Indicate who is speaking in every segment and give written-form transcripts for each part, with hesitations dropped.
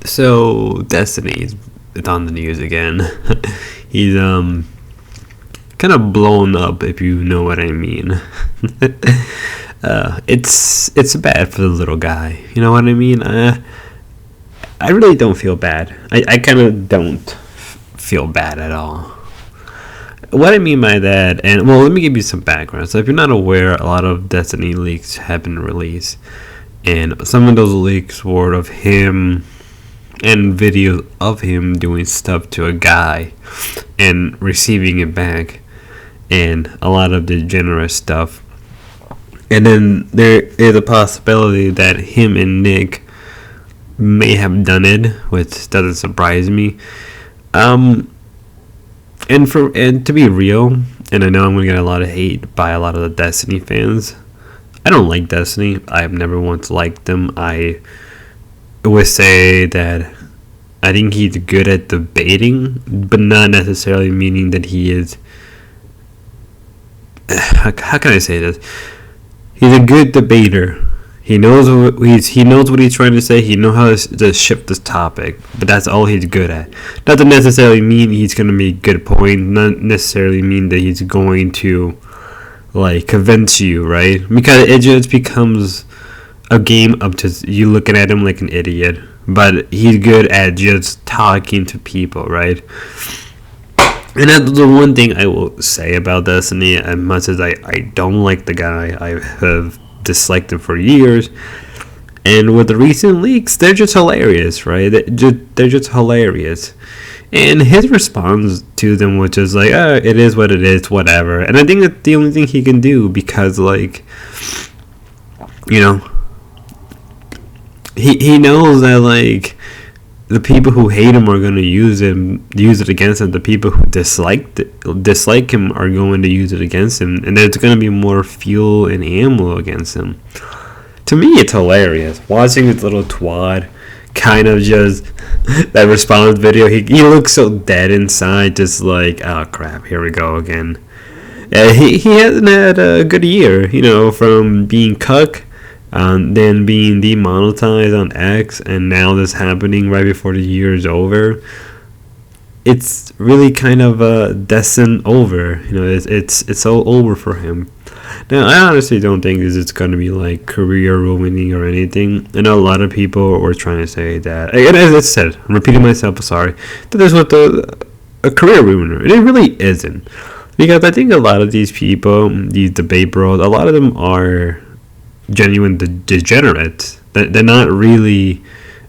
Speaker 1: So Destiny's it's on the news again. He's kind of blown up, if you know what I mean. It's bad for the little guy. You know what I mean? I really don't feel bad. I kind of don't feel bad at all. What I mean by that, and well, let me give you some background. So if you're not aware, a lot of Destiny leaks have been released, and some of those leaks were of him and videos of him doing stuff to a guy and receiving it back, and a lot of degenerate stuff. And then there is a possibility that him and Nick may have done it, which doesn't surprise me. And to be real, and I know I'm gonna get a lot of hate by a lot of the Destiny fans. I don't like Destiny. I've never once liked them. I would say that I think he's good at debating, but not necessarily meaning that he is. How can I say this? He's a good debater. He knows what he's trying to say. He knows how to shift this topic, but that's all he's good at. Doesn't necessarily mean he's gonna make good point. Not necessarily mean that he's going to like convince you, right? Because it just becomes a game of just you looking at him like an idiot. But he's good at just talking to people, right? And that's the one thing I will say about Destiny. As much as I don't like the guy, I have disliked him for years. And with the recent leaks, they're just hilarious, right? They're just hilarious. And his response to them was just like, oh, it is what it is, whatever. And I think that's the only thing he can do because, like, you know, he knows that, like, the people who hate him are going to use it against him. The people who dislike him are going to use it against him. And there's going to be more fuel and ammo against him. To me, it's hilarious. Watching this little twat kind of just that response video, he looks so dead inside, just like, oh crap, here we go again. He hasn't had a good year, you know, from being cuck, then being demonetized on X, and now this happening right before the year is over. It's really kind of destined over, you know. It's all over for him. Now, I honestly don't think this is going to be like career ruining or anything. I know a lot of people were trying to say that, and as I said, I'm repeating myself, sorry, that this was a career ruiner. And it really isn't. Because I think a lot of these people, these debate bros, a lot of them are genuine degenerates. They're not really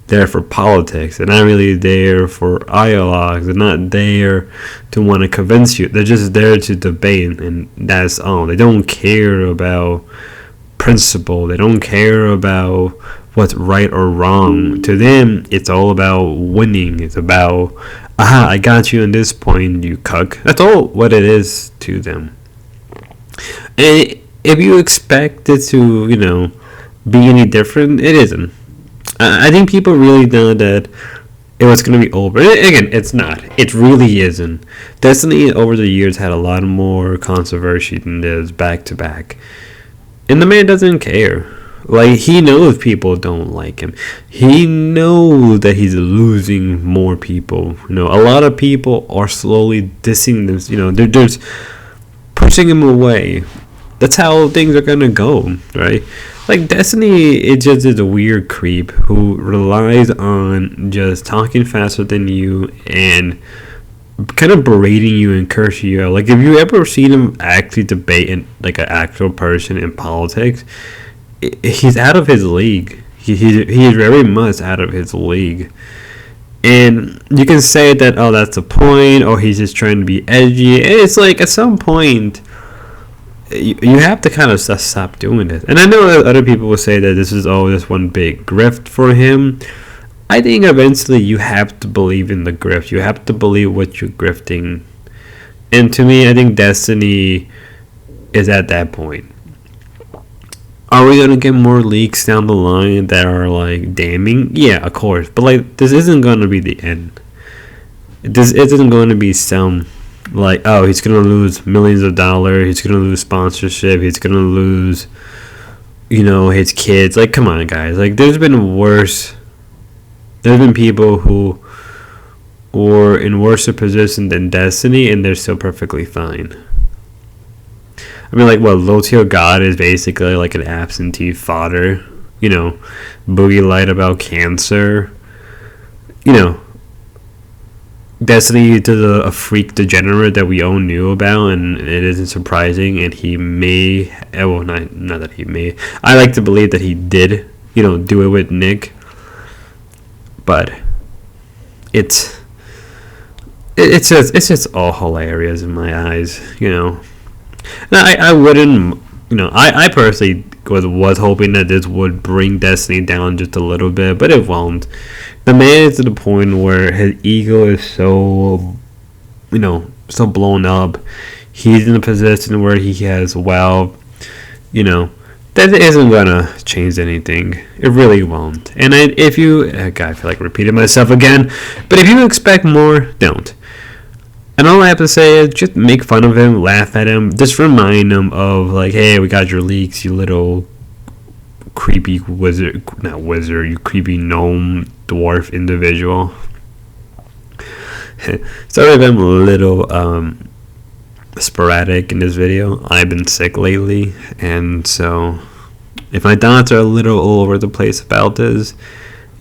Speaker 1: there for politics. They're not really there for dialogues. They're not there to want to convince you. They're just there to debate, and that's all. They don't care about principle. They don't care about what's right or wrong. To them, it's all about winning. It's about, aha, I got you on this point, you cuck. That's all what it is to them. And if you expect it to, you know, be any different, it isn't. I think people really know that it was going to be over. Again, it's not. It really isn't. Destiny over the years had a lot more controversy than this back to back. And the man doesn't care. Like, he knows people don't like him. He knows that he's losing more people. You know, a lot of people are slowly dissing them. You know, they're just pushing him away. That's how things are going to go, right? Like, Destiny, it just is a weird creep who relies on just talking faster than you and kind of berating you and cursing you out. Like, if you ever seen him actually debate in, like, an actual person in politics, he's out of his league. He is very much out of his league. And you can say that, oh, that's the point, or he's just trying to be edgy. And it's like, at some point, you have to kind of stop doing it. And I know that other people will say that this is all just one big grift for him. I think eventually you have to believe in the grift. You have to believe what you're grifting. And to me, I think Destiny is at that point. Are we going to get more leaks down the line that are like damning? Yeah, of course. But like, this isn't going to be the end. This isn't going to be some like, oh, he's going to lose millions of dollars. He's going to lose sponsorship. He's going to lose, you know, his kids. Like, come on, guys. Like, there's been worse There's been people who were in worse position than Destiny, and they're still perfectly fine. I mean, like, what, Low Tier God is basically like an absentee father. You know, Boogie lied about cancer. You know, Destiny is a freak degenerate that we all knew about, and it isn't surprising. And he may, well, not that he may. I like to believe that he did, you know, do it with Nick. But it's just all hilarious in my eyes, you know. And I wouldn't, you know, I personally was hoping that this would bring Destiny down just a little bit, but it won't. The man is to the point where his ego is so, you know, so blown up. He's in a position where he has, well, you know, that isn't gonna change anything. It really won't. And if you, God, I feel like repeating myself again, but if you expect more, don't. And all I have to say is just make fun of him, laugh at him, just remind him of, like, hey, we got your leaks, you little creepy you creepy gnome dwarf individual. Sorry if I'm a little sporadic in this video. I've been sick lately, and so if my thoughts are a little all over the place about this,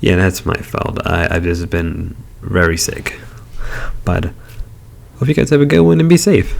Speaker 1: yeah, that's my fault. I've just been very sick. But hope you guys have a good one and be safe.